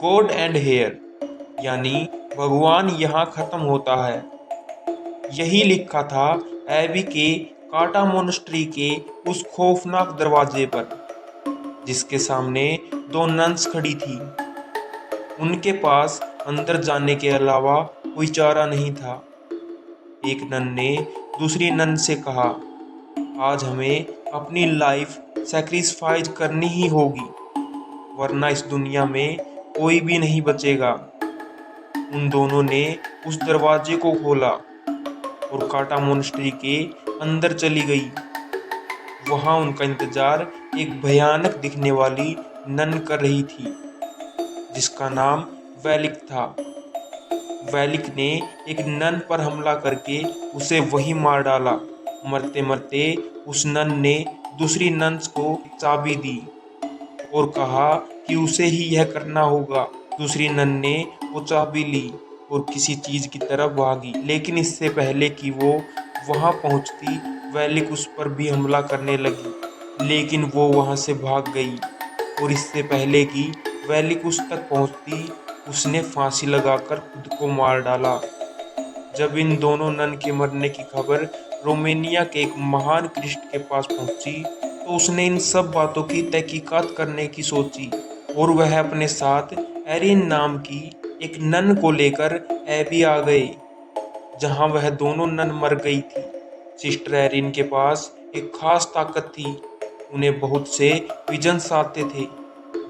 God and hair, यानी भगवान यहाँ खत्म होता है। यही लिखा था एबी के काटा मोनेस्ट्री के उस खौफनाक दरवाजे पर, जिसके सामने दो नन्स खड़ी थी। उनके पास अंदर जाने के अलावा कोई चारा नहीं था। एक नन ने दूसरी नन से कहा, आज हमें अपनी लाइफ सैक्रिफाइस करनी ही होगी, वरना इस दुनिया में कोई भी नहीं बचेगा। उन दोनों ने उस दरवाजे को खोला और काटा मोनेस्ट्री के अंदर चली गई। वहां उनका इंतजार एक भयानक दिखने वाली नन कर रही थी, जिसका नाम वैलिक था। वैलिक ने एक नन पर हमला करके उसे वहीं मार डाला। मरते मरते उस नन ने दूसरी नन्स को चाबी दी और कहा कि उसे ही यह करना होगा। दूसरी नन ने वो चाबी ली और किसी चीज की तरफ भागी, लेकिन इससे पहले कि वो वहां पहुंचती, वैलिक उस पर भी हमला करने लगी, लेकिन वो वहां से भाग गई। और इससे पहले कि वैलिक उस तक पहुंचती, उसने फांसी लगाकर खुद को मार डाला। जब इन दोनों नन के मरने की खबर रोमानिया के एक महान क्रिस्ट के पास पहुंची, तो उसने इन सब बातों की तहकीकात करने की सोची और वह अपने साथ एरिन नाम की एक नन को लेकर एबी आ गए, जहां वह दोनों नन मर गई थी। सिस्टर एरिन के पास एक खास ताकत थी। उन्हें बहुत से विजन्स आते थे,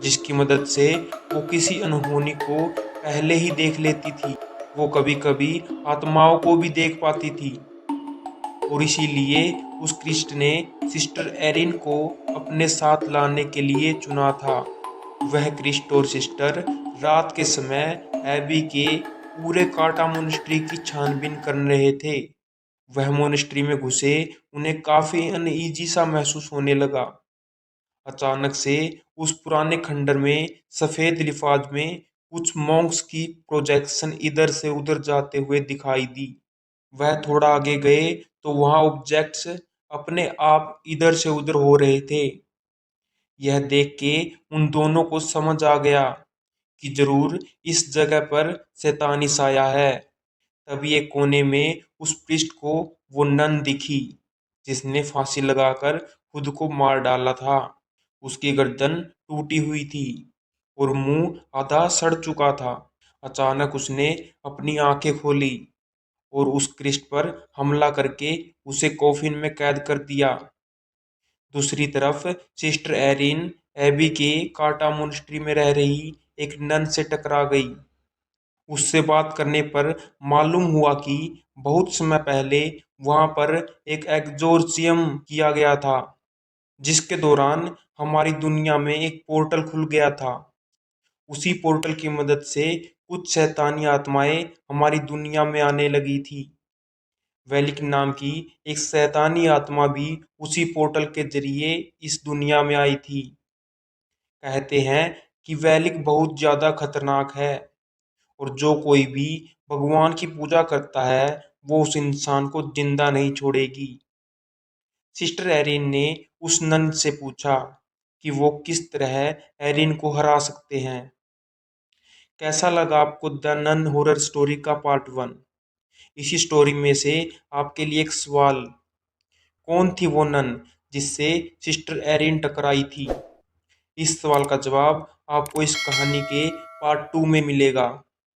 जिसकी मदद से वो किसी अनहोनी को पहले ही देख लेती थी। वो कभी कभी आत्माओं को भी देख पाती थी, और इसीलिए उस क्रिस्ट ने सिस्टर एरिन को अपने साथ लाने के लिए चुना था। वह क्रिस्ट और सिस्टर रात के समय एबी के पूरे काटा मोनेस्ट्री की छानबीन कर रहे थे। वह मोनेस्ट्री में घुसे उन्हें काफी अनईजी सा महसूस होने लगा। अचानक से उस पुराने खंडर में सफेद लिफाज में कुछ मॉन्क्स की प्रोजेक्शन इधर से उधर जाते हुए दिखाई दी। वह थोड़ा आगे गए तो वहां ऑब्जेक्ट्स अपने आप इधर से उधर हो रहे थे। यह देख के उन दोनों को समझ आ गया कि जरूर इस जगह पर शैतानी साया है। तभी एक कोने में उस पृष्ठ को वो नन दिखी, जिसने फांसी लगाकर खुद को मार डाला था। उसकी गर्दन टूटी हुई थी और मुंह आधा सड़ चुका था। अचानक उसने अपनी आंखें खोली और उस क्रिस्ट पर हमला करके उसे कॉफिन में कैद कर दिया। दूसरी तरफ सिस्टर एरिन एबी के काटा मोनेस्ट्री में रह रही एक नन से टकरा गई। उससे बात करने पर मालूम हुआ कि बहुत समय पहले वहां पर एक एग्जोर्सियम किया गया था, जिसके दौरान हमारी दुनिया में एक पोर्टल खुल गया था। उसी पोर्टल की मदद से कुछ शैतानी आत्माएं हमारी दुनिया में आने लगी थी। वेलिक नाम की एक शैतानी आत्मा भी उसी पोर्टल के जरिए इस दुनिया में आई थी। कहते हैं कि वेलिक बहुत ज्यादा खतरनाक है और जो कोई भी भगवान की पूजा करता है, वो उस इंसान को जिंदा नहीं छोड़ेगी। सिस्टर एरिन ने उस नन से पूछा कि वो किस तरह एरिन को हरा सकते हैं। कैसा लगा आपको द नन हॉरर स्टोरी का पार्ट 1? इसी स्टोरी में से आपके लिए एक सवाल, कौन थी वो नन जिससे सिस्टर एरिन टकराई थी? इस सवाल का जवाब आपको इस कहानी के पार्ट 2 में मिलेगा।